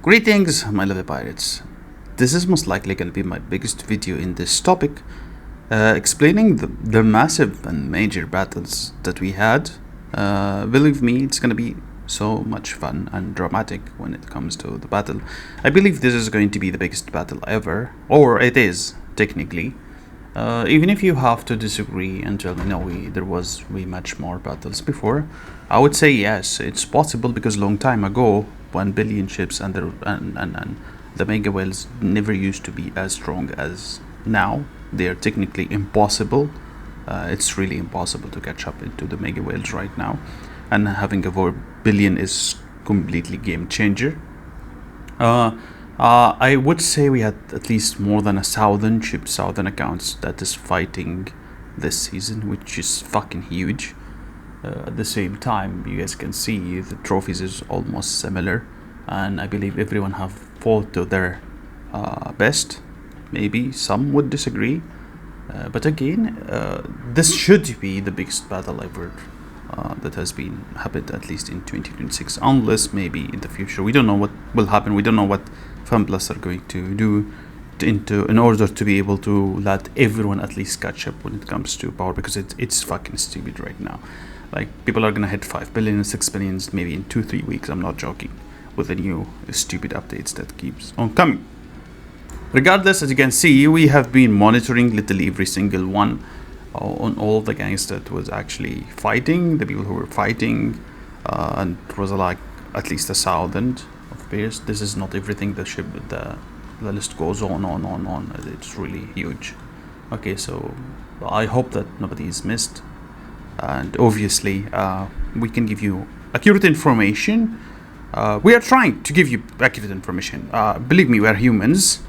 Greetings, my lovely pirates. This is most likely going to be my biggest video in this topic, explaining the massive and major battles that we had. Believe me, it's going to be so much fun and dramatic when it comes to the battle. I believe this is going to be the biggest battle ever, or it is, technically. Even if you have to disagree and tell me, no, there was way much more battles before, I would say yes, it's possible, because long time ago, 1 billion ships and the mega whales never used to be as strong as now. They are technically impossible. It's really impossible to catch up into the mega whales right now, and having a 4 billion is completely game changer. I would say we had at least more than 1,000 ships, 1,000 accounts that is fighting this season, which is fucking huge. At the same time, you guys can see the trophies is almost similar, and I believe everyone have fought to their best. Maybe some would disagree, but again, this should be the biggest battle ever that has been happened, at least in 2026, unless maybe in the future. We don't know what will happen. We don't know what FunPlus are going to do in order to be able to let everyone at least catch up when it comes to power, because it's fucking stupid right now. Like, people are gonna hit 5 billion, 6 billion maybe in 2-3 weeks. I'm not joking, with the new stupid updates that keeps on coming. Regardless, as you can see, we have been monitoring literally every single one on all of the gangs that was actually fighting, the people who were fighting, and it was like at least 1,000 of pairs. This is not everything. The list goes on. It's really huge. Okay, so I hope that nobody is missed, and obviously we can give you accurate information. We are trying to give you accurate information. Believe me, we are humans.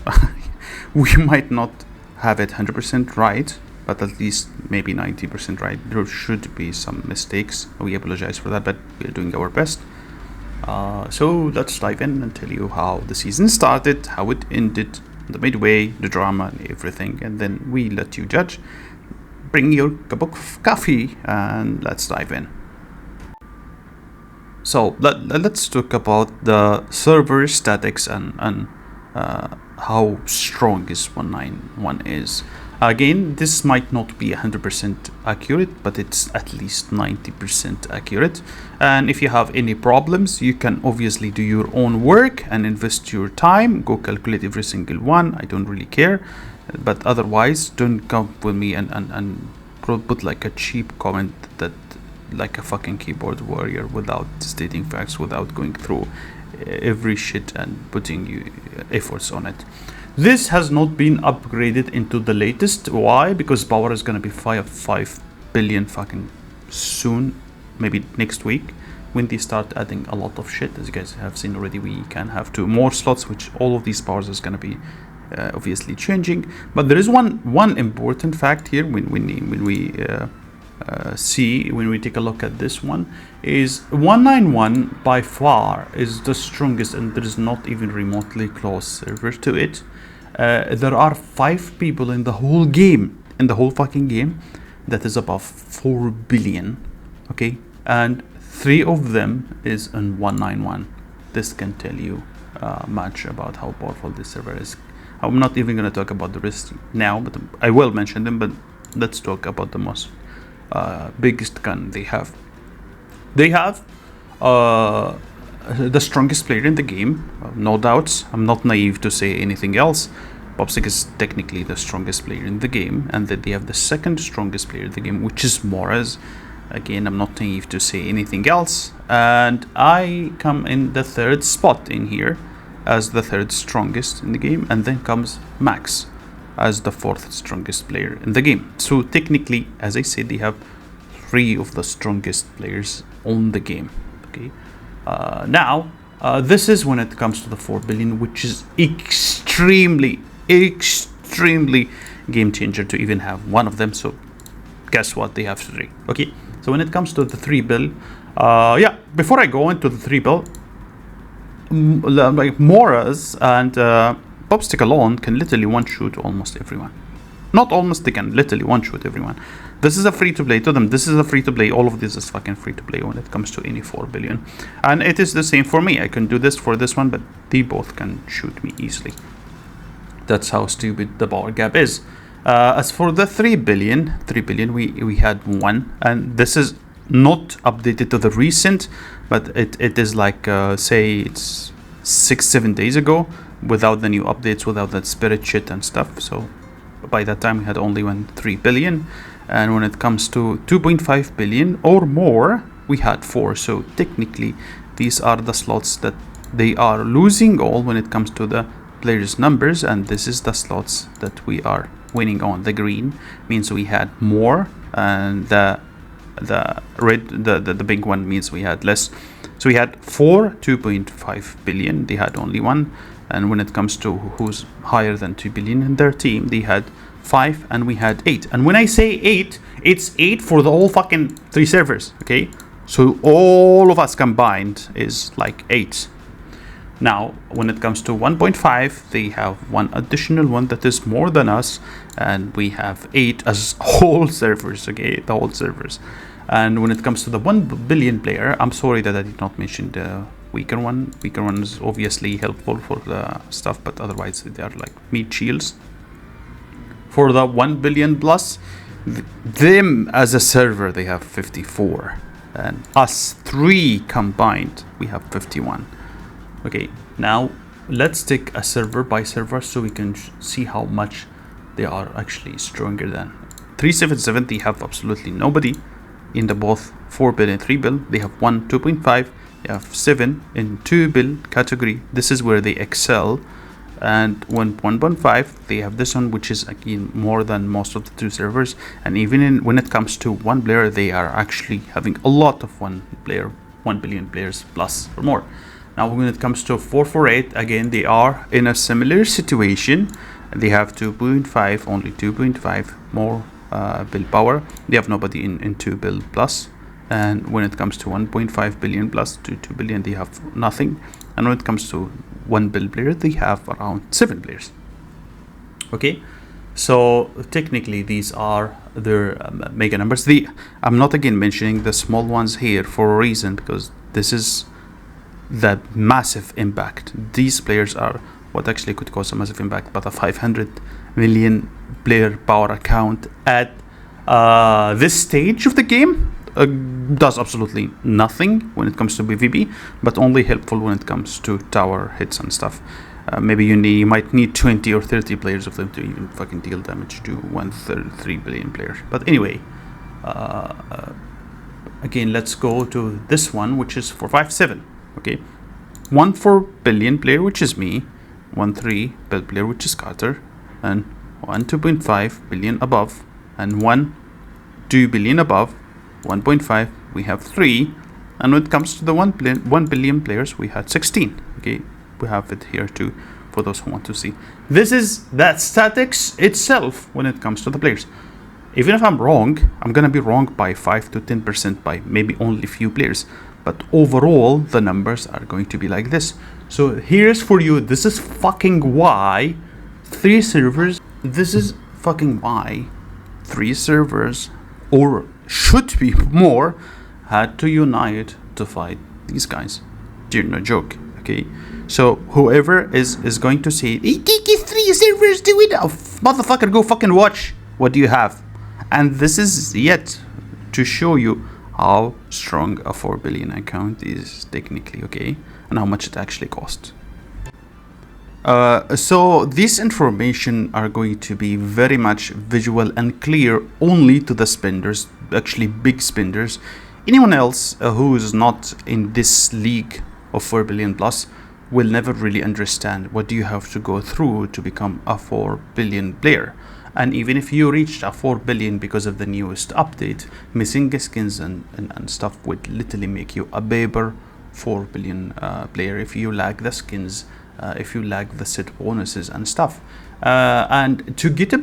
We might not have it 100% right, but at least maybe 90% right. There should be some mistakes. We apologize for that, but we are doing our best. So let's dive in and tell you how the season started, how it ended, the midway, the drama, and everything, and then we let you judge. Bring your cup of coffee and let's dive in. So let's talk about the server statics and how strong is 191 is. Again, this might not be 100% accurate, but it's at least 90% accurate. And if you have any problems, you can obviously do your own work and invest your time. Go calculate every single one. I don't really care. But otherwise, don't come with me and put like a cheap comment that like a fucking keyboard warrior, without stating facts, without going through every shit and putting you efforts on it. This has not been upgraded into the latest. Why? Because power is gonna be 5 billion fucking soon, maybe next week, when they start adding a lot of shit. As you guys have seen already, we can have 2 more slots, which all of these powers is gonna be obviously changing. But there is one important fact here when we take a look at this one, is 191 by far is the strongest, and there is not even remotely close server to it. There are 5 people in the whole game, in the whole fucking game, that is above 4 billion, okay, and 3 of them is on 191. This can tell you much about how powerful this server is. I'm not even going to talk about the rest now, but I will mention them. But let's talk about the most biggest gun they have. They have the strongest player in the game, no doubts. I'm not naive to say anything else. Popsic is technically the strongest player in the game, and then they have the second strongest player in the game, which is Moraz. Again, I'm not naive to say anything else, and I come in the 3rd spot in here as the 3rd strongest in the game, and then comes Max as the 4th strongest player in the game. So technically, as I said, they have 3 of the strongest players on the game. Okay. Now, this is when it comes to the 4 billion, which is extremely game changer to even have one of them. So guess what? They have 3. Okay. So when it comes to the 3 bill, yeah, before I go into the 3 bill, like Moraz and Popstick alone can literally one-shoot almost everyone. Not almost, they can literally one-shoot everyone. This is a free-to-play to them. This is a free-to-play. All of this is fucking free-to-play when it comes to any 4 billion. And it is the same for me. I can do this for this one, but they both can shoot me easily. That's how stupid the power gap is. As for the 3 billion, we had one, and this is not updated to the recent, but it is like say it's 6-7 days ago, without the new updates, without that spirit shit and stuff. So by that time we had only 3 billion, and when it comes to 2.5 billion or more, we had 4. So technically these are the slots that they are losing all when it comes to the players numbers, and this is the slots that we are winning on. The green means we had more, and the red, the big one, means we had less. So we had 2.5 billion, they had only 1. And when it comes to who's higher than 2 billion in their team, they had 5 and we had 8. And when I say 8, it's 8 for the whole fucking 3 servers, okay? So all of us combined is like 8. Now, when it comes to 1.5, they have 1 additional one that is more than us, and we have 8 as whole servers, okay? The whole servers. And when it comes to the 1 billion player, I'm sorry that I did not mention the weaker one. Weaker one is obviously helpful for the stuff, but otherwise they are like meat shields. For the 1 billion plus, them as a server, they have 54, and us 3 combined, we have 51. Okay, now let's take a server by server so we can see how much they are actually stronger than. 377, they have absolutely nobody in the both 4 bill and 3 bill. They have 1 2.5, they have 7 in 2 bill category. This is where they excel. And 1.5, they have this one, which is again more than most of the 2 servers. And even when it comes to 1 player, they are actually having a lot of 1 billion players plus or more. Now when it comes to 448, again they are in a similar situation. They have 2.5, only 2.5 more bill power. They have nobody in 2 bill plus. And when it comes to 1.5 billion plus to 2 billion, they have nothing. And when it comes to 1 bill player, they have around 7 players. Okay, so technically these are their mega numbers. I'm not again mentioning the small ones here for a reason, because this is the massive impact. These players are what actually could cause a massive impact, but a 500 million player power account at this stage of the game does absolutely nothing when it comes to PvP, but only helpful when it comes to tower hits and stuff. Maybe you might need 20 or 30 players of them to even fucking deal damage to 133 billion players. But anyway, again, let's go to this one, which is 457. Okay, 1 4 billion player, which is me, 1 3 bill player, which is Carter, and 1 2.5 billion above, and 1 2 billion above. 1.5, we have 3, and when it comes to the 1 billion players, we had 16. Okay, we have it here too for those who want to see. This is that statics itself when it comes to the players. Even if I'm wrong, I'm gonna be wrong by 5 to 10% by maybe only few players, but overall the numbers are going to be like this. So here's for you, this is fucking why 3 servers, this is fucking why 3 servers, or should be more, had to unite to fight these guys. During no joke, okay? So whoever is going to say, 3 servers do it, motherfucker, go fucking watch what do you have. And this is yet to show you how strong a 4 billion account is technically, okay? And how much it actually costs. So this information are going to be very much visual and clear only to the spenders, actually big spenders. Anyone else who is not in this league of 4 billion plus will never really understand what do you have to go through to become a 4 billion player. And even if you reached a 4 billion because of the newest update, missing skins and stuff would literally make you a paper 4 billion player if you lack the skins, if you lack the set bonuses and stuff. And to get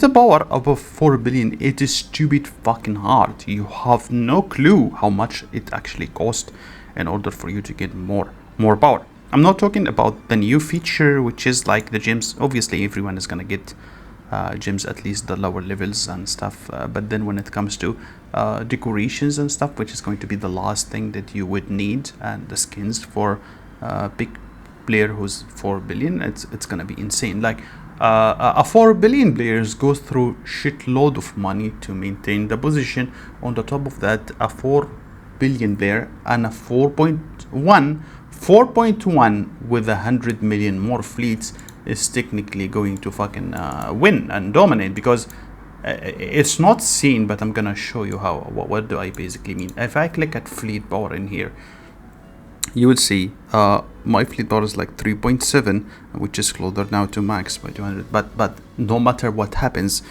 a power above 4 billion, it is stupid fucking hard. You have no clue how much it actually costs in order for you to get more power. I'm not talking about the new feature, which is like the gems. Obviously everyone is gonna get gems, at least the lower levels and stuff. But then when it comes to decorations and stuff, which is going to be the last thing that you would need, and the skins for big player who's 4 billion, it's gonna be insane. Like a 4 billion players goes through shitload of money to maintain the position. On the top of that, a 4 billion player and a 4.1 with 100 million more fleets is technically going to fucking win and dominate, because it's not seen, but I'm gonna show you how. What do I basically mean? If I click at fleet power in here, you will see my fleet power is like 3.7, which is closer now to max by 200. But no matter what happens,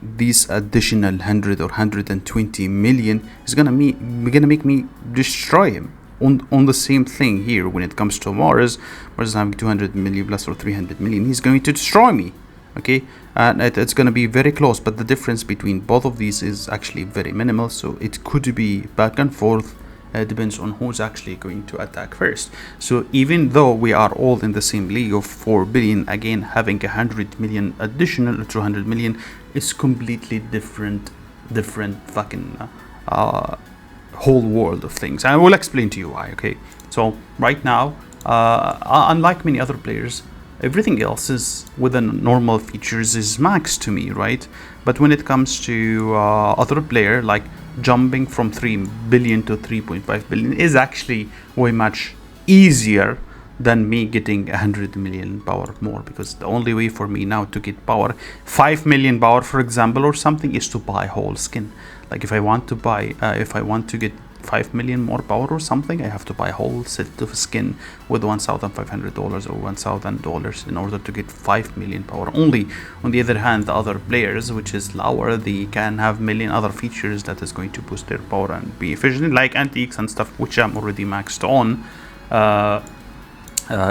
these additional 100 or 120 million is gonna make me destroy him. On the same thing here, when it comes to Mars is having 200 million plus or 300 million, he's going to destroy me. Okay, and it's going to be very close, but the difference between both of these is actually very minimal, so it could be back and forth. Depends on who's actually going to attack first. So even though we are all in the same league of 4 billion, again, having 100 million additional 200 million is completely different fucking whole world of things. I will explain to you why. Okay, so right now, unlike many other players, everything else is within normal features is max to me, right? But when it comes to other player, like jumping from 3 billion to 3.5 billion is actually way much easier than me getting 100 million power more, because the only way for me now to get power, 5 million power for example or something, is to buy whole skin. Like if I want to buy if I want to get 5 million more power or something, I have to buy a whole set of skin with $1,500 or $1,000 in order to get 5 million power only. On the other hand, the other players, which is lower, they can have million other features that is going to boost their power and be efficient, like antiques and stuff, which I'm already maxed on.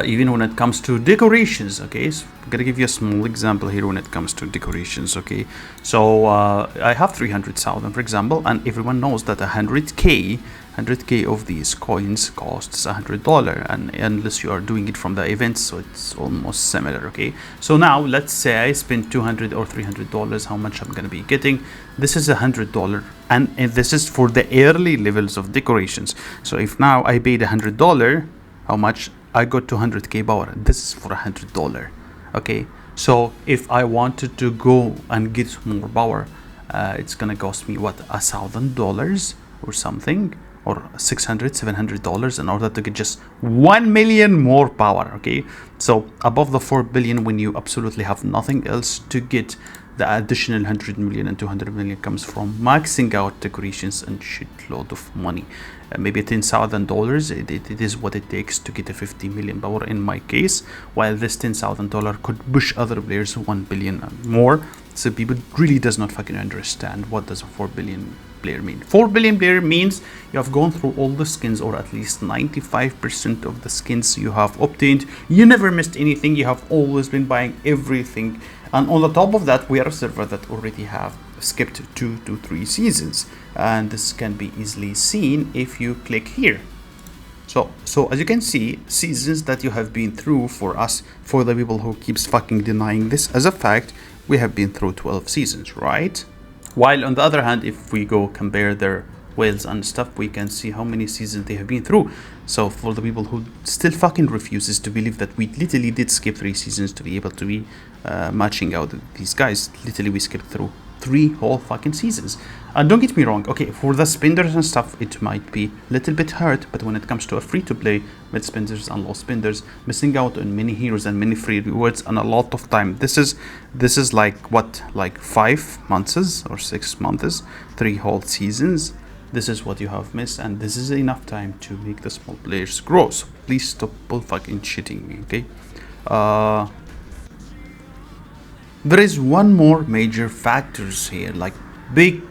Even when it comes to decorations. Okay, so I'm gonna give you a small example here when it comes to decorations. Okay, so I have 300,000 for example, and everyone knows that 100k of these coins costs $100, and unless you are doing it from the events, so it's almost similar. Okay, so now let's say I spend $200 or $300, how much I'm gonna be getting? This is $100, and this is for the early levels of decorations. So if now I paid $100, how much? I got 200k power. This is for $100. Okay, so if I wanted to go and get more power, it's gonna cost me what, $1,000 or something, or $600-700 in order to get just 1 million more power. Okay, so above the 4 billion, when you absolutely have nothing else to get, the additional 100 million and 200 million comes from maxing out decorations and shitload of money. Maybe $10,000, it is what it takes to get a 50 million power in my case, while this $10,000 could push other players 1 billion more. So people really does not fucking understand what does a 4 billion player mean. 4 billion player means you have gone through all the skins, or at least 95% of the skins you have obtained. You never missed anything. You have always been buying everything. And on the top of that, we are a server that already have skipped 2 to 3 seasons, and this can be easily seen if you click here. So as you can see, seasons that you have been through, for us, for the people who keeps fucking denying this as a fact, we have been through 12 seasons, right? While on the other hand, if we go compare their whales and stuff, we can see how many seasons they have been through. So for the people who still fucking refuses to believe that we literally did skip 3 seasons to be able to be matching out these guys, literally we skipped through 3 whole fucking seasons. And don't get me wrong, okay, for the spenders and stuff, it might be a little bit hurt, but when it comes to a free-to-play, mid spenders and low spenders, missing out on many heroes and many free rewards and a lot of time. This is like what, like 5 months or 6 months, 3 whole seasons. This is what you have missed, and this is enough time to make the small players grow. So please stop bull fucking shitting me, okay? There is one more major factors here, like big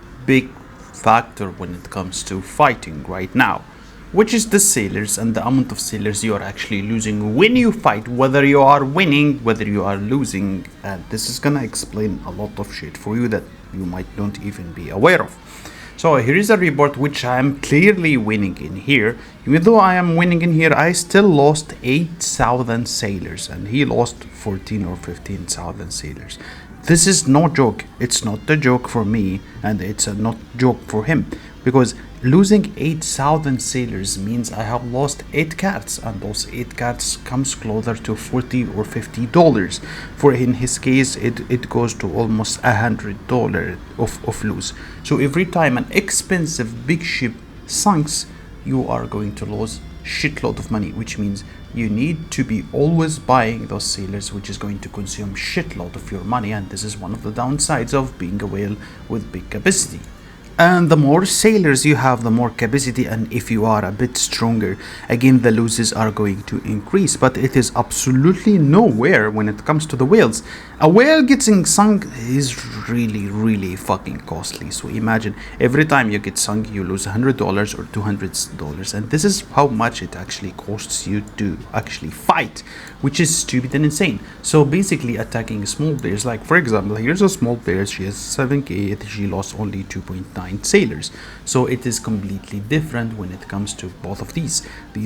factor when it comes to fighting right now, which is the sailors and the amount of sailors you are actually losing when you fight, whether you are winning, whether you are losing. And this is gonna explain a lot of shit for you that you might not even be aware of. So here is a report which I am clearly winning in here. Even though I am winning in here, I still lost 8,000 sailors, and he lost 14 or 15,000 sailors. this is no joke. It's not a joke for me, and it's a not joke for him, because losing 8,000 sailors means I have lost 8 cards, and those 8 cards comes closer to $40 or $50. For in his case, it goes to almost $100 of lose. So every time an expensive big ship sinks, you are going to lose shitload of money, which means you need to be always buying those sailors, which is going to consume shitload of your money, and this is one of the downsides of being a whale with big capacity. And the more sailors you have, the more capacity, and if you are a bit stronger, again the losses are going to increase. But it is absolutely nowhere when it comes to the whales. A whale getting sunk is really fucking costly. So imagine every time you get sunk you lose $100 or $200, and this is how much it actually costs you to actually fight, which is stupid and insane. So basically attacking small players, like for example here's a small player, she has 7k, she lost only 2.9 sailors. So it is completely different when it comes to both of these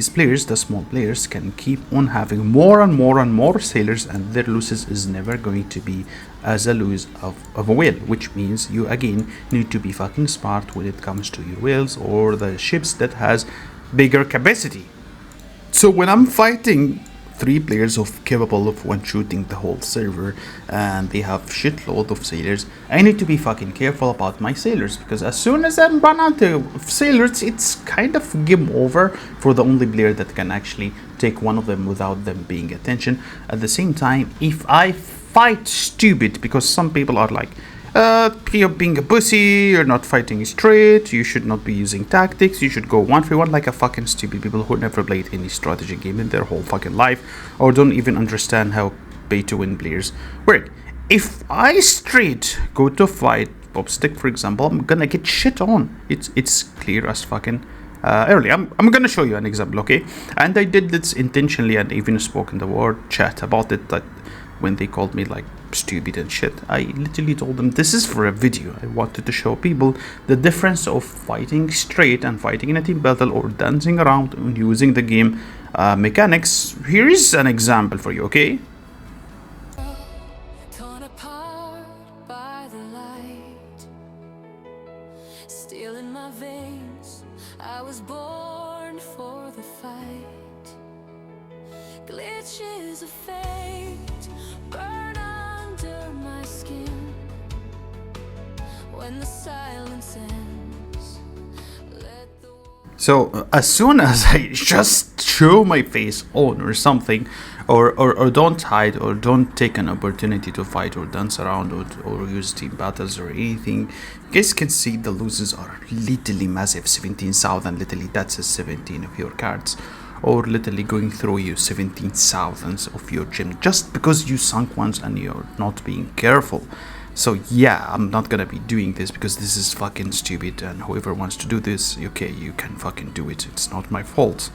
players. The small players can keep on having more and more sailors, and their losses is never going to be as a lose of a whale, which means you again need to be fucking smart when it comes to your whales or the ships that has bigger capacity. So when I'm fighting 3 players capable of one-shooting the whole server, and they have shitload of sailors, I need to be fucking careful about my sailors, because as soon as I run out of sailors, it's kind of game over for the only player that can actually take one of them without them paying attention. At the same time, if I fight stupid, because some people are like, you're being a pussy, you're not fighting straight, you should not be using tactics, you should go 1v1 like a fucking stupid people who never played any strategy game in their whole fucking life, or don't even understand how pay to win players work. If I straight go to fight Popstick, for example, I'm gonna get shit on. It's clear as fucking early. I'm gonna show you an example, okay? And I did this intentionally and even spoke in the word chat about it, that when they called me like stupid and shit, I literally told them this is for a video. I wanted to show people the difference of fighting straight and fighting in a team battle, or dancing around and using the game mechanics. Here is an example for you, okay? Torn apart by the light, steel in my veins, I was born for the fight. Glitches of fate burn under my skin. When the silence ends, let the... So as soon as I just show my face on or something, or don't hide, or don't take an opportunity to fight or dance around, or use team battles or anything, you guys can see the losses are literally massive. 17,000, literally that's a 17 of your cards, or literally going through you 17,000 of your gem just because you sunk once and you're not being careful. So yeah, I'm not gonna be doing this because this is fucking stupid, and whoever wants to do this, okay, you can fucking do it. It's not my fault.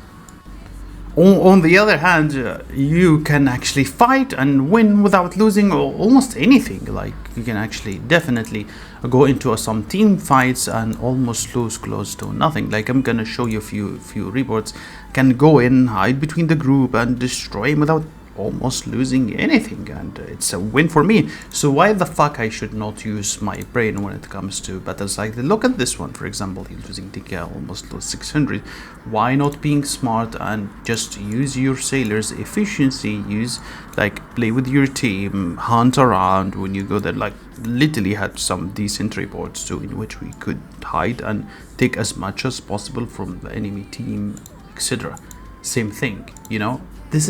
On the other hand, you can actually fight and win without losing almost anything. Like, you can actually definitely go into some team fights and almost lose close to nothing. Like, I'm gonna show you a few reports. Can go in, hide between the group, and destroy him without almost losing anything, and it's a win for me. So why the fuck I should not use my brain when it comes to battles like that? Look at this one, for example, he's losing TK, almost lost 600. Why not being smart and just use your sailors efficiency, use, like, play with your team, hunt around when you go there. Like, literally had some decent reports too, in which we could hide and take as much as possible from the enemy team, etc. Same thing, you know. This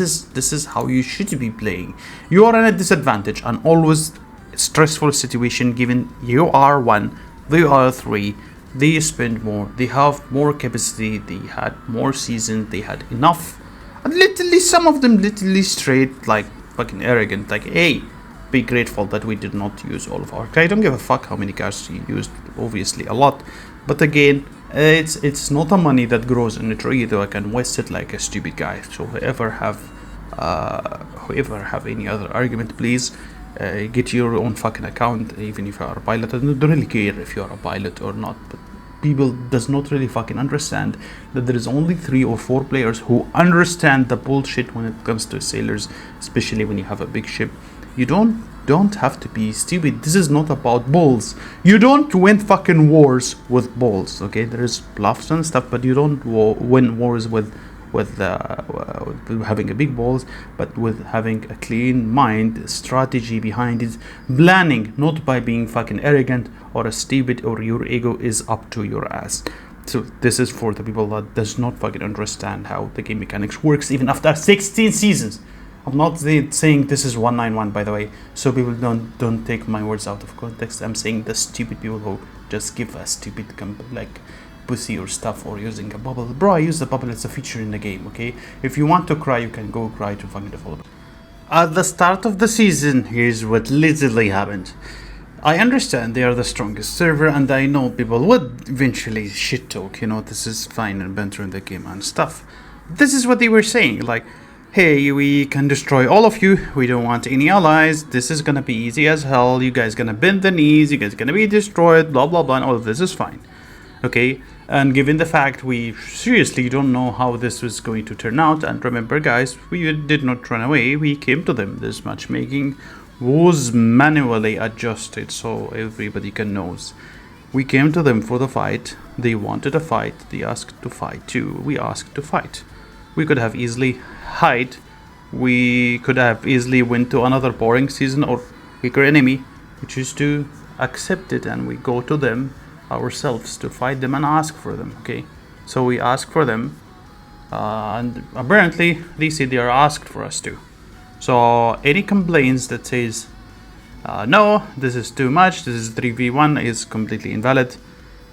is how you should be playing. You are in a disadvantage and always stressful situation, given you are 1, they are 3, they spend more, they have more capacity, they had more season, they had enough, and literally some of them literally straight like fucking arrogant, like, hey, be grateful that we did not use all of our... I don't give a fuck how many cards you used, obviously a lot, but again, it's not a money that grows in a tree, though I can waste it like a stupid guy. So whoever have any other argument, please get your own fucking account, even if you are a pilot. I don't really care if you are a pilot or not, but people does not really fucking understand that there is only 3 or 4 players who understand the bullshit when it comes to sailors, especially when you have a big ship. You don't don't have to be stupid. This is not about balls. You don't win fucking wars with balls, okay? There is bluffs and stuff, but you don't win wars with having a big balls, but with having a clean mind, strategy behind it, planning, not by being fucking arrogant or stupid, or your ego is up to your ass. So this is for the people that does not fucking understand how the game mechanics works even after 16 seasons. I'm not saying this is 191, by the way, so people don't take my words out of context. I'm saying the stupid people who just give a stupid like pussy or stuff, or using a bubble. Bro, I use the bubble, it's a feature in the game, okay? If you want to cry, you can go cry to fucking developer. At the start of the season, here's what literally happened. I understand they are the strongest server, and I know people would eventually shit talk, you know, this is fine and banter in the game and stuff. This is what they were saying, like, hey, we can destroy all of you, we don't want any allies, this is gonna be easy as hell, you guys gonna bend the knees, you guys gonna be destroyed, blah blah blah, and all of this is fine. Okay, and given the fact we seriously don't know how this was going to turn out, and remember guys, we did not run away, we came to them. This matchmaking was manually adjusted so everybody can knows. We came to them for the fight, they wanted a fight, they asked to fight too, we asked to fight. We could have easily hide, we could have easily went to another boring season or weaker enemy. We choose to accept it and we go to them ourselves to fight them and ask for them. Okay, so we ask for them, and apparently they say they are asked for us too. So any complaints that says no, this is too much, this is 3v1, is completely invalid.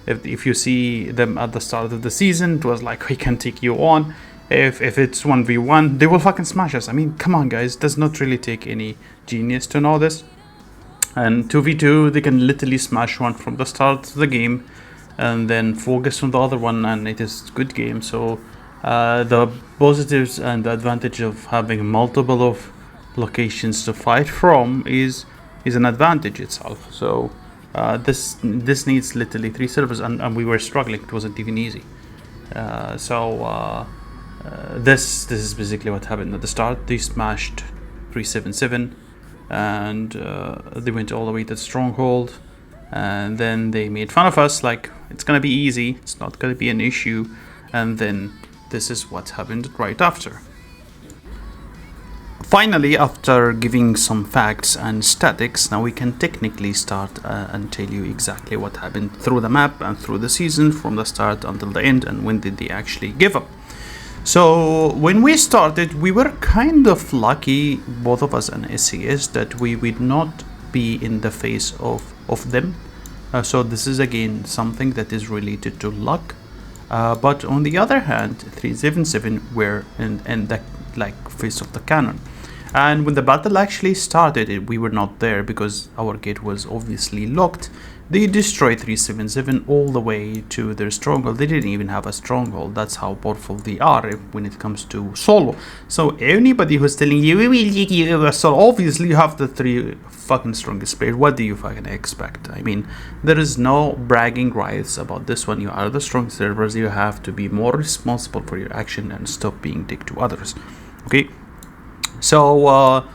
If you see them at the start of the season, it was like, we can take you on. If it's 1v1, they will fucking smash us. I mean, come on guys, does not really take any genius to know this. And 2v2, they can literally smash one from the start of the game and then focus on the other one, and it is good game. So the positives and the advantage of having multiple of locations to fight from is an advantage itself. So this needs literally 3 servers, and we were struggling, it wasn't even easy. This is basically what happened at the start. They smashed 377 and they went all the way to the stronghold, and then they made fun of us like it's gonna be easy, it's not gonna be an issue, and then this is what happened right after. Finally, after giving some facts and statics, now we can technically start and tell you exactly what happened through the map and through the season from the start until the end, and when did they actually give up. So when we started, we were kind of lucky, both of us and SCS, that we would not be in the face of them. So this is again something that is related to luck. But on the other hand, 377 were in the like face of the cannon. And when the battle actually started, we were not there because our gate was obviously locked. They destroyed 377 all the way to their stronghold. They didn't even have a stronghold. That's how powerful they are when it comes to solo. So anybody who's telling you, we will take you, so obviously you have the 3 fucking strongest players. What do you fucking expect? I mean, there is no bragging rights about this one. You are the strong servers. You have to be more responsible for your action and stop being dick to others. Okay, so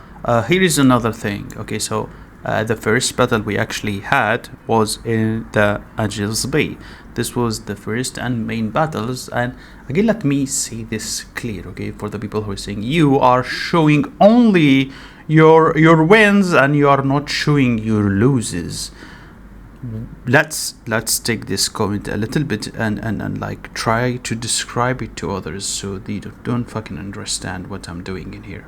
here is another thing. Okay, so the first battle we actually had was in the Angel's Bay. This was the first and main battles, and again let me say this clear, okay, for the people who are saying you are showing only your wins and you are not showing your losses. Let's take this comment a little bit and like try to describe it to others so they don't fucking understand what I'm doing in here.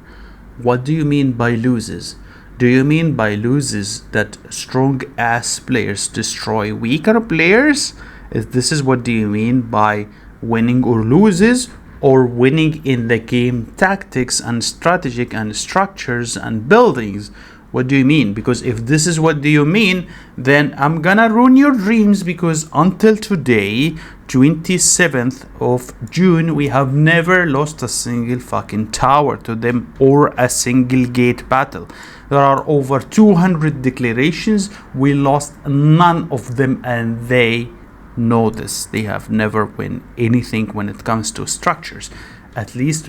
What do you mean by loses? Do you mean by loses that strong ass players destroy weaker players? If this is what do you mean by winning or loses, or winning in the game tactics and strategic and structures and buildings? What do you mean? Because if this is what do you mean, then I'm gonna ruin your dreams, because until today, 27th of June, we have never lost a single fucking tower to them or a single gate battle. There are over 200 declarations. We lost none of them, and they know this. They have never won anything when it comes to structures. At least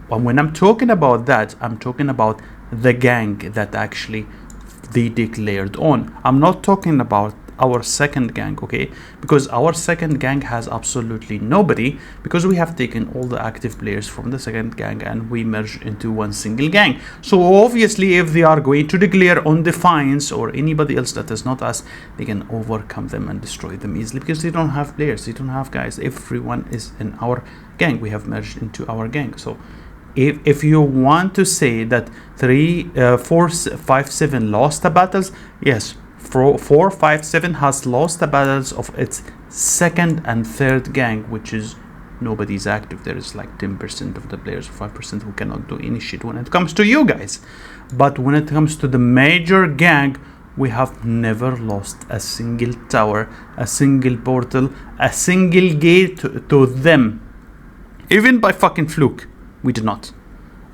when I'm talking about that, I'm talking about the gang that actually they declared on. I'm not talking about our second gang, okay? Because our second gang has absolutely nobody, because we have taken all the active players from the second gang and we merged into one single gang. So obviously if they are going to declare on Defiance or anybody else that is not us, they can overcome them and destroy them easily, because they don't have players, they don't have guys. Everyone is in our gang. We have merged into our gang. So if you want to say that 4, 5, 7 lost the battles, yes, 4, 5, 7 has lost the battles of its second and third gang, which is nobody's active. There is like 10% of the players, 5% who cannot do any shit when it comes to you guys. But when it comes to the major gang, we have never lost a single tower, a single portal, a single gate to them, even by fucking fluke. We did not.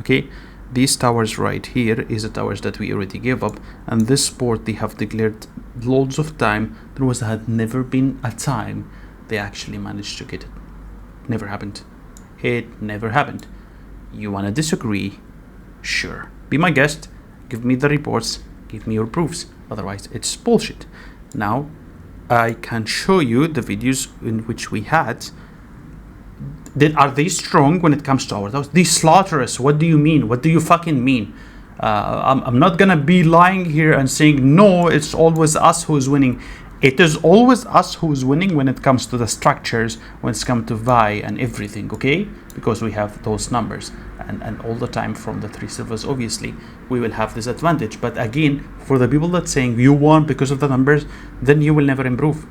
Okay, these towers right here is the towers that we already gave up, and this port they have declared loads of time. There had never been a time they actually managed to get it. Never happened. It never happened. You wanna disagree? Sure, be my guest, give me the reports, give me your proofs. Otherwise it's bullshit. Now I can show you the videos in which we had. Are they strong when it comes to our towers? They slaughter us. What do you mean? What do you fucking mean? I'm not gonna be lying here and saying no, it's always us who's winning. It is always us who's winning when it comes to the structures, when it's come to Vi and everything, okay? Because we have those numbers, and all the time from the 3 servers, obviously we will have this advantage. But again, for the people that saying you won because of the numbers, then you will never improve.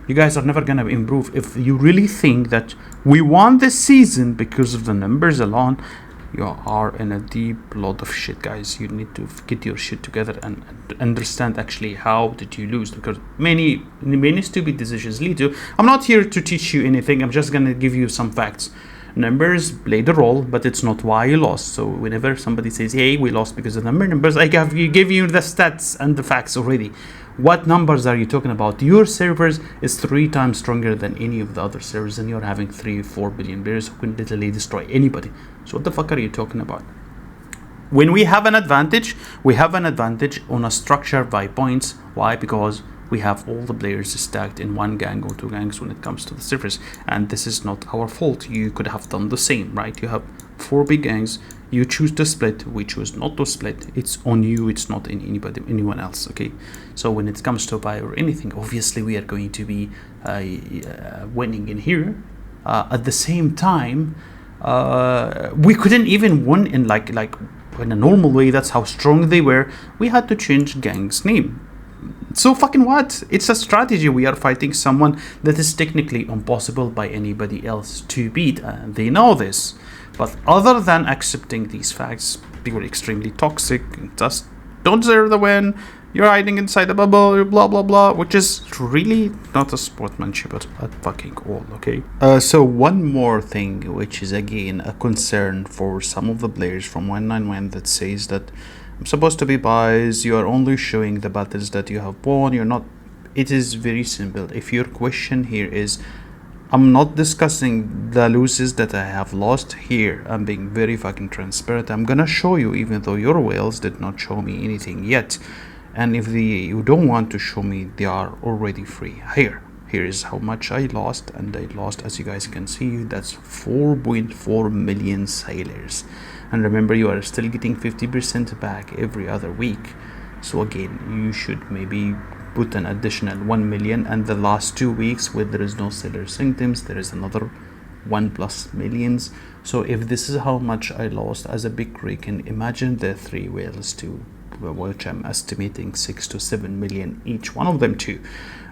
You guys are never gonna improve. If you really think that we won this season because of the numbers alone, you are in a deep lot of shit, guys. You need to get your shit together and understand actually how did you lose, because many stupid decisions lead to. I'm not here to teach you anything. I'm just gonna give you some facts. Numbers played a role, but it's not why you lost. So whenever somebody says, hey, we lost because of numbers, I give you the stats and the facts already. What numbers are you talking about? Your servers is 3 times stronger than any of the other servers, and you're having 3-4 billion players who can literally destroy anybody. So what the fuck are you talking about? When we have an advantage, we have an advantage on a structure by points. Why? Because we have all the players stacked in one gang or 2 gangs when it comes to the servers, and this is not our fault. You could have done the same, right? You have 4 big gangs, you choose to split, we choose not to split. It's on you, it's not in anyone else, okay? So when it comes to buy or anything, obviously we are going to be winning in here. At the same time, we couldn't even win in like in a normal way. That's how strong they were. We had to change gang's name. So fucking what? It's a strategy. We are fighting someone that is technically impossible by anybody else to beat, and they know this. But other than accepting these facts, they were extremely toxic and just don't deserve the win. You're hiding inside the bubble, blah blah blah, which is really not a sportsmanship at fucking all, okay? So one more thing, which is again a concern for some of the players from 191 that says that I'm supposed to be biased, you are only showing the battles that you have won, you're not. It is very simple. If your question here is, I'm not discussing the losses that I have lost here, I'm being very fucking transparent. I'm gonna show you, even though your whales did not show me anything yet. And if you don't want to show me, they are already free. Here is how much I lost, and I lost, as you guys can see, that's 4.4 million sailors. And remember, you are still getting 50% back every other week. So again, you should maybe put an additional 1 million, and the last 2 weeks where there is no sailor symptoms, there is another 1+ millions. So if this is how much I lost as a big kraken, imagine the 3 whales too, which I'm estimating 6 to 7 million each one of them too.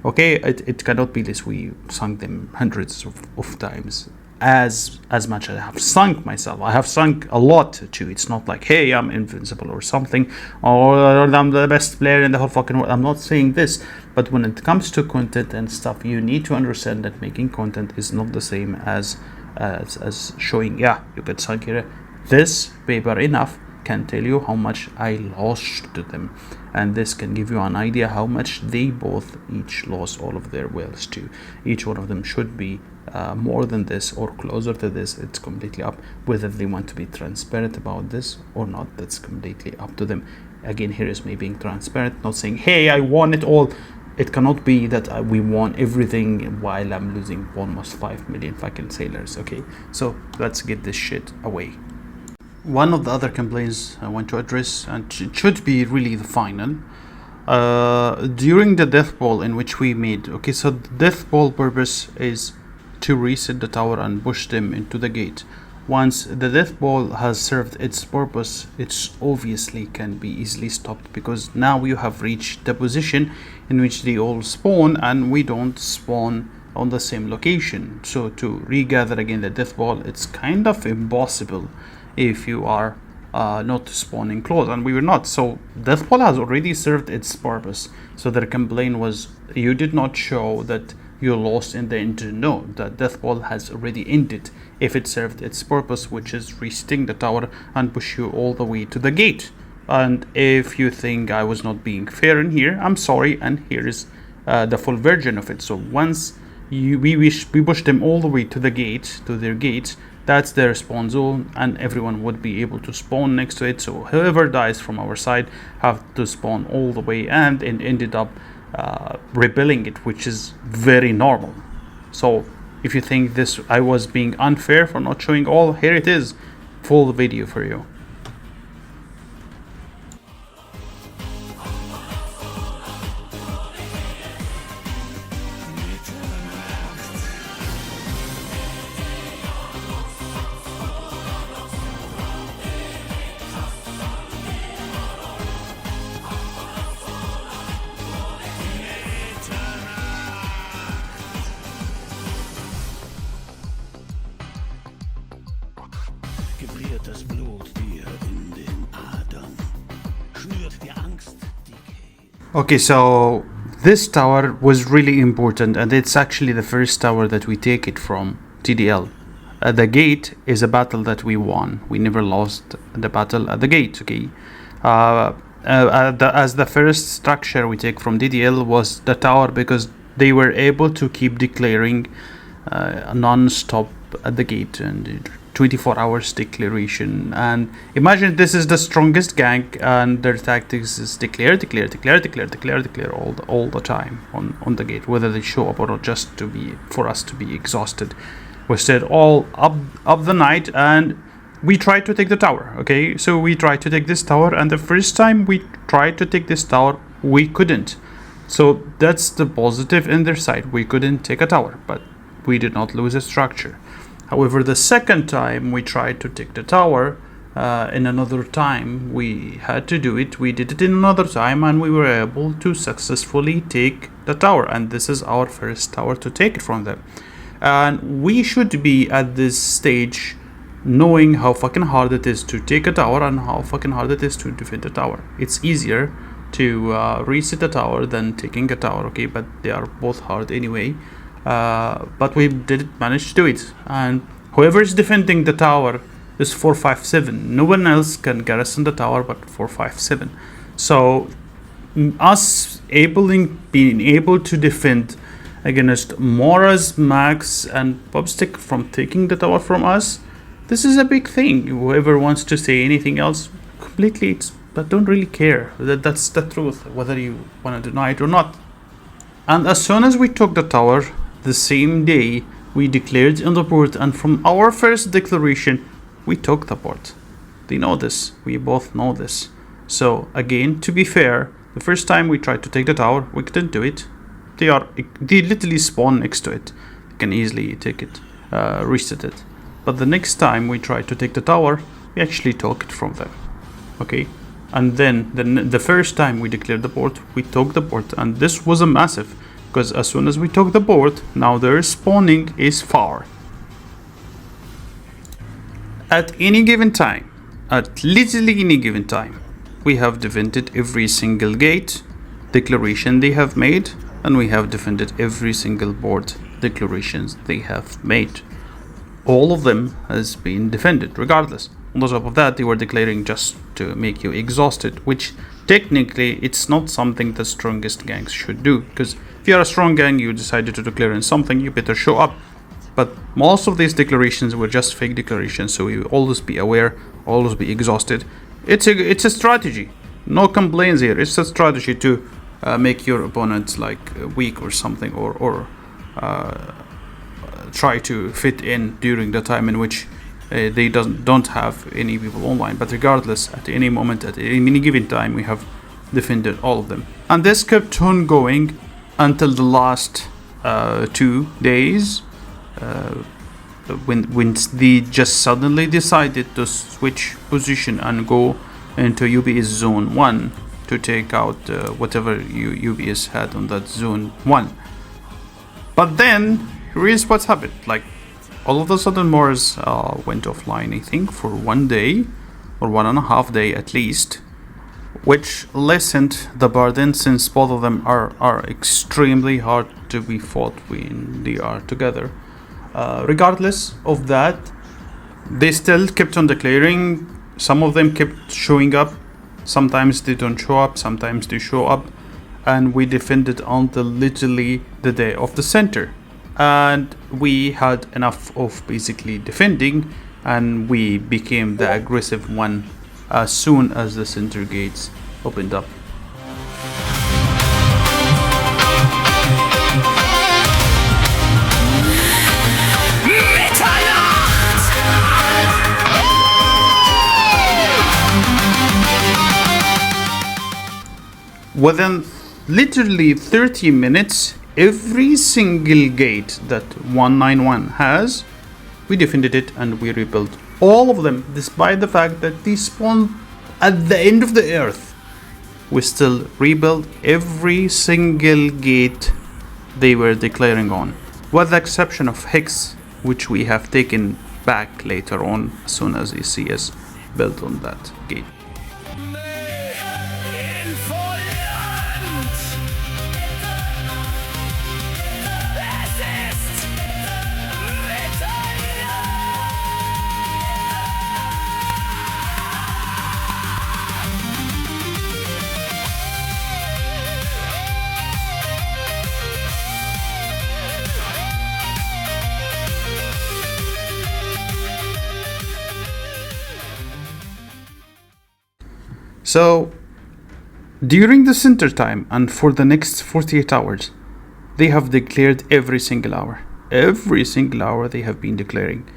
Okay, it cannot be this. We sunk them hundreds of times, as much as I have sunk myself. I have sunk a lot too. It's not like, hey, I'm invincible or something, or I'm the best player in the whole fucking world. I'm not saying this, but when it comes to content and stuff, you need to understand that making content is not the same as showing, yeah, you get sunk here. This paper enough can tell you how much I lost to them, and this can give you an idea how much they both each lost all of their whales to. Each one of them should be more than this or closer to this. It's completely up whether they want to be transparent about this or not. That's completely up to them. again, here is me being transparent, not saying, hey, I won it all. It cannot be that we won everything while I'm losing almost 5 million fucking sailors, okay? So let's get this shit away. One of the other complaints I want to address, and it should be really the final, during the death ball in which we made, okay, so the death ball purpose is to reset the tower and push them into the gate. Once the death ball has served its purpose, it obviously can be easily stopped, because now you have reached the position in which they all spawn and we don't spawn on the same location. So to regather again the death ball, it's kind of impossible if you are not spawning close, and we were not. So death ball has already served its purpose. So their complaint was, you did not show that you lost in the engine. No, the death ball has already ended if it served its purpose, which is resetting the tower and push you all the way to the gate. And if you think I was not being fair in here, I'm sorry, and here is the full version of it. So once we push them all the way to the gate, to their gate, that's their spawn zone, and everyone would be able to spawn next to it. So whoever dies from our side have to spawn all the way, and it ended up repelling it, which is very normal. So if you think this I was being unfair for not showing all, here it is, full video for you. Gefriert das Blut dir in den Adern, schnürt die Angst die Kehle. Okay, so this tower was really important, and it's actually the first tower that we take it from TDL. The gate is a battle that we won. We never lost the battle at the gate, okay? As the first structure we take from DDL was the tower, because they were able to keep declaring non-stop at the gate, and 24 hours declaration. And imagine this is the strongest gank, and their tactics is declare all the time on the gate, whether they show up or not, just for us to be exhausted. We stayed all up the night, and we tried to take the tower. Okay, so we tried to take this tower, and the first time we tried to take this tower, we couldn't. So that's the positive in their side. We couldn't take a tower, but we did not lose a structure. However, the second time we tried to take the tower, in another time we had to do it. We did it in another time, and we were able to successfully take the tower. And this is our first tower to take it from them. And we should be at this stage knowing how fucking hard it is to take a tower and how fucking hard it is to defend a tower. It's easier to reset a tower than taking a tower, okay? But they are both hard anyway. But we did manage to do it, and whoever is defending the tower is 457. No one else can garrison the tower but 457. So us being able to defend against Mora's, Max, and Bobstick from taking the tower from us, this is a big thing. Whoever wants to say anything else, completely, but don't really care. That's the truth, whether you want to deny it or not. And as soon as we took the tower, the same day we declared on the port, and from our first declaration we took the port. They know this, we both know this. So again, to be fair, the first time we tried to take the tower, we couldn't do it. They literally spawn next to it. You can easily take it, reset it. But the next time we tried to take the tower, we actually took it from them. Okay, and then the first time we declared the port, we took the port, and this was a massive, because as soon as we took the port, now their spawning is far. At any given time, at literally any given time, we have defended every single gate declaration they have made, and we have defended every single port declarations they have made. All of them has been defended regardless. On top of that, they were declaring just to make you exhausted, which technically it's not something the strongest gangs should do, because if you're a strong gang, you decided to declare in something, you better show up. But most of these declarations were just fake declarations, so you always be aware, always be exhausted. It's a strategy. No complaints here. It's a strategy to make your opponent like weak or something, or try to fit in during the time in which they don't have any people online. But regardless, at any moment, at any given time, we have defended all of them, and this kept on going until the last 2 days, when they just suddenly decided to switch position and go into UBS zone 1 to take out whatever UBS had on that zone 1. But then here's what's happened. Like, all of a sudden Mars went offline, I think, for 1 day or 1.5 days at least, which lessened the burden, since both of them are extremely hard to be fought when they are together. Regardless of that, they still kept on declaring. Some of them kept showing up. Sometimes they don't show up, sometimes they show up, and we defended until literally the day of the center. And we had enough of basically defending, and we became the aggressive one as soon as the center gates opened up. Within literally 30 minutes, every single gate that 191 has, we defended it and we rebuilt all of them, despite the fact that they spawned at the end of the earth. We still rebuilt every single gate they were declaring on, with the exception of Hex, which we have taken back later on as soon as ECS built on that gate. So, during the center time and for the next 48 hours, they have declared every single hour. Every single hour they have been declaring.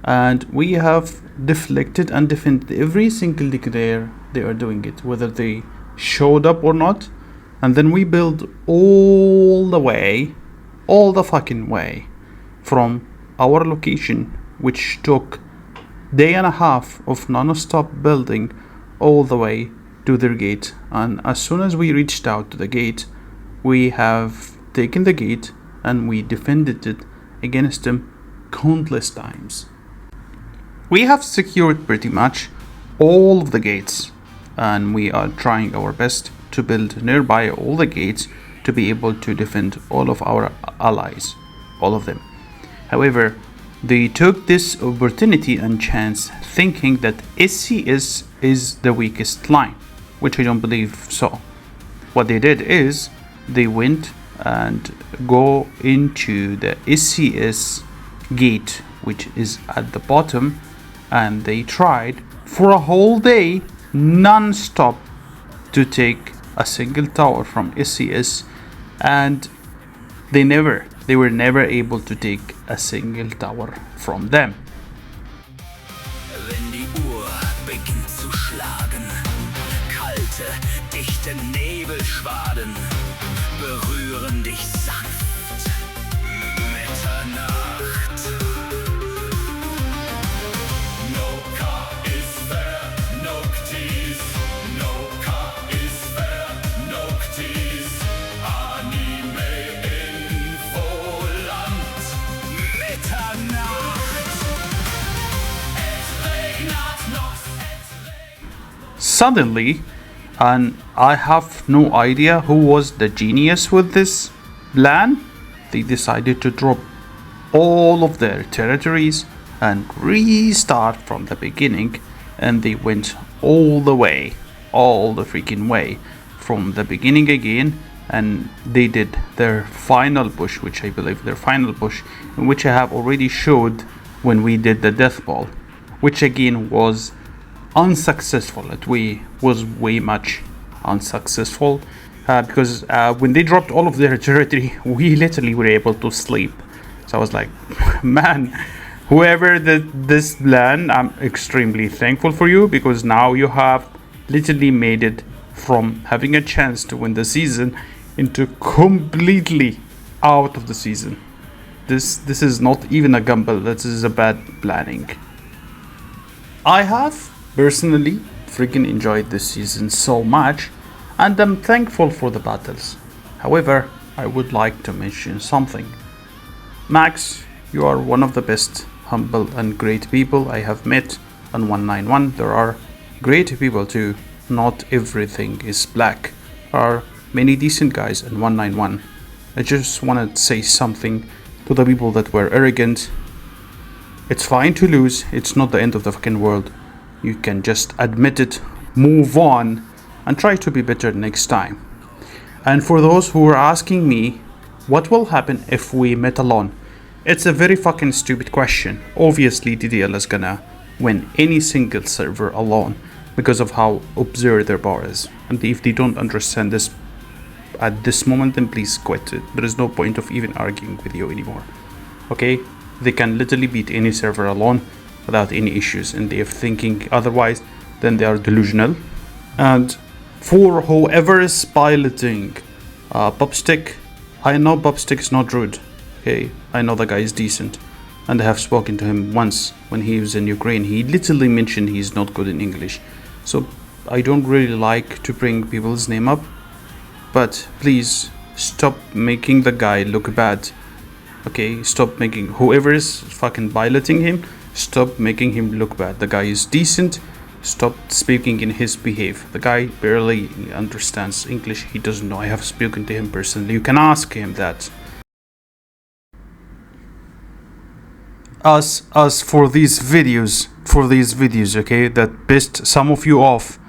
And we have deflected and defended every single declare they are doing it, whether they showed up or not. And then we build all the fucking way from our location, which took day and a half of non-stop building all the way to their gate. And as soon as we reached out to the gate, we have taken the gate and we defended it against them countless times. We have secured pretty much all of the gates, and we are trying our best to build nearby all the gates to be able to defend all of our allies, all of them. However, they took this opportunity and chance thinking that SCS is the weakest line, which I don't believe so. What they did is they went and go into the SCS gate, which is at the bottom, and they tried for a whole day non-stop to take a single tower from SCS, and they were never able to take a single tower from them. Wenn die Uhr beginnt zu schlagen, kalte, dichte Nebelschwaden berühren dich sanft. Mitternacht. No car is fair, Noctis. No car is fair, Noctis. Anime Infoland. Mitternacht. Es regnat Nox. Suddenly, and I have no idea who was the genius with this plan, they decided to drop all of their territories and restart from the beginning, and they went all the freaking way from the beginning again, and they did their final push, which I believe their final push, in which I have already showed when we did the death ball, which again was unsuccessful. It was way much unsuccessful because when they dropped all of their territory, we literally were able to sleep. So I was like, man, whoever did this plan, I'm extremely thankful for you, because now you have literally made it from having a chance to win the season into completely out of the season. This is not even a gamble. This is a bad planning. I have personally freaking enjoyed this season so much, and I'm thankful for the battles. However, I would like to mention something. Max, you are one of the best, humble and great people I have met on 191. There are great people too. Not everything is black. There are many decent guys in 191. I just want to say something to the people that were arrogant. It's fine to lose. It's not the end of the fucking world. You can just admit it, move on, and try to be better next time. And for those who are asking me, what will happen if we met alone? It's a very fucking stupid question. Obviously, DDL is gonna win any single server alone because of how absurd their bar is. And if they don't understand this at this moment, then please quit it. There is no point of even arguing with you anymore. Okay? They can literally beat any server alone without any issues, and if thinking otherwise, then they are delusional. And for whoever is piloting Bobstick, I know Bobstick is not rude. Okay, I know the guy is decent, and I have spoken to him once when he was in Ukraine. He literally mentioned he's not good in English, so I don't really like to bring people's name up, but please stop making the guy look bad. Okay, stop making whoever is fucking piloting him, stop making him look bad. The guy is decent. Stop speaking in his behalf. The guy barely understands English. He doesn't know. I have spoken to him personally. You can ask him that. As for these videos, okay, that pissed some of you off,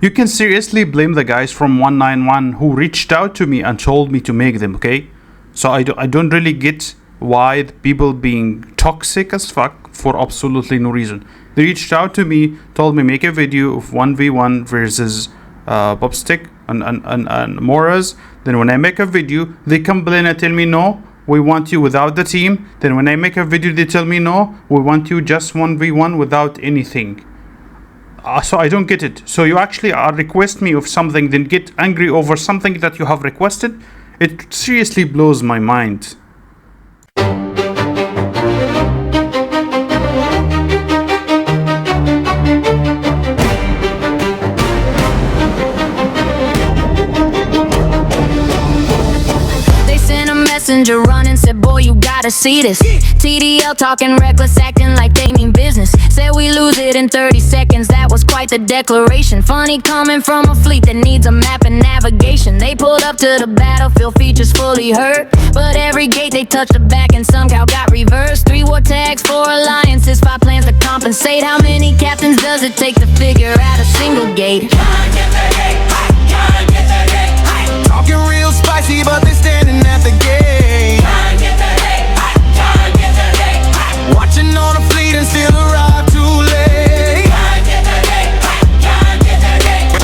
you can seriously blame the guys from 191 who reached out to me and told me to make them, okay? So I don't really get why the people being toxic as fuck for absolutely no reason. They reached out to me, told me make a video of 1v1 versus Bobstick and Moras. Then when I make a video, they complain and tell me no, we want you without the team. Then when I make a video, they tell me no, we want you just 1v1 without anything. So I don't get it. So you actually request me of something, then get angry over something that you have requested? It seriously blows my mind. Messenger running, said boy you gotta see this. TDL talking reckless, acting like they mean business. Said we lose it in 30 seconds, that was quite the declaration. Funny coming from a fleet that needs a map and navigation. They pulled up to the battlefield, features fully hurt, but every gate they touched the back and somehow got reversed. 3 war tags, 4 alliances, 5 plans to compensate. How many captains does it take to figure out a single gate? Can't get the gate, can't get the gate. Talking real spicy, but they standing at the gate. Watching on a fleet and still arrive too late.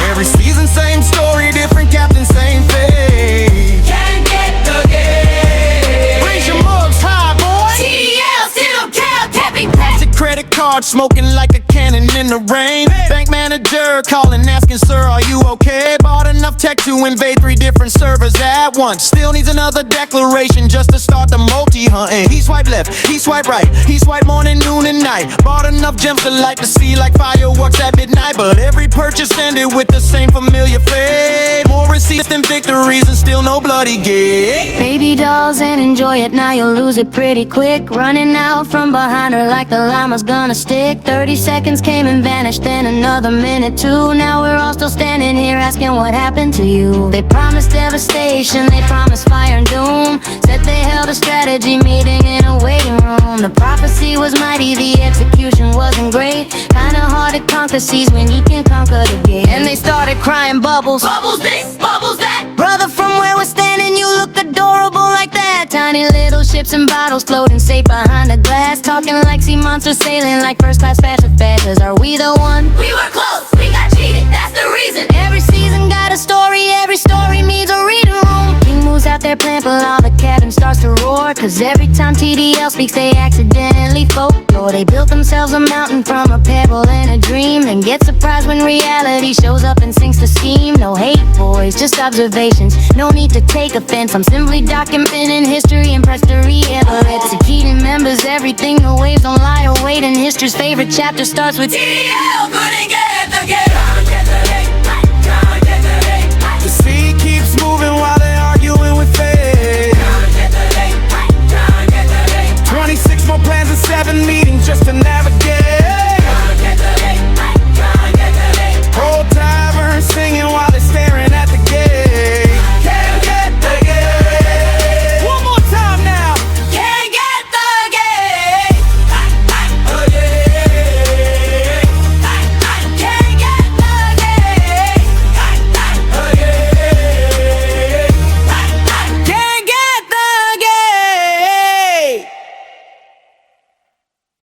Every season, same story, different captain, same fate. Can't get the game. Raise your mugs high, boy. TDL still count, tapping Plastic credit card, smoking like a cannon in the rain. Bank manager calling, asking, sir, are you okay? Bought enough tech to invade 3 different servers at once. Still needs another declaration just to start the multi-hunting. He swipe left, he swipe right, he swipe morning, noon, and night. Bought enough gems to light the sea like fireworks at midnight. But every purchase ended with the same familiar fate. More receipts than victories and still no bloody gate. baby dolls and enjoy it, now you'll lose it pretty quick. Running out from behind her like the llama's gonna stick. 30 seconds came and vanished, then another minute too. Now we're all still standing here asking what happened to you. They promised devastation, they promised fire and doom. Said they held a strategy meeting in a waiting room. The prophecy was mighty, the execution wasn't great. Kinda hard to conquer seas when you can conquer the gate. And they started crying bubbles, bubbles this, bubbles that. Brother, from where we're standing you look adorable like that. Tiny little ships and bottles floating safe behind the glass. Talking like sea monsters sailing like first class fashion fashions. Are we the one? We were close. need it, that's the reason. Every season got a story, every story needs a reading room. King moves out their plan, but all the cabin starts to roar. Cause every time TDL speaks, they accidentally folklore. They built themselves a mountain from a pebble and a dream, then get surprised when reality shows up and sinks the scheme. No hate, boys, just observations. No need to take offense. I'm simply documenting history and press to reiterate. To Keaton members, everything, the waves don't lie or wait. And history's favorite chapter starts with TDL.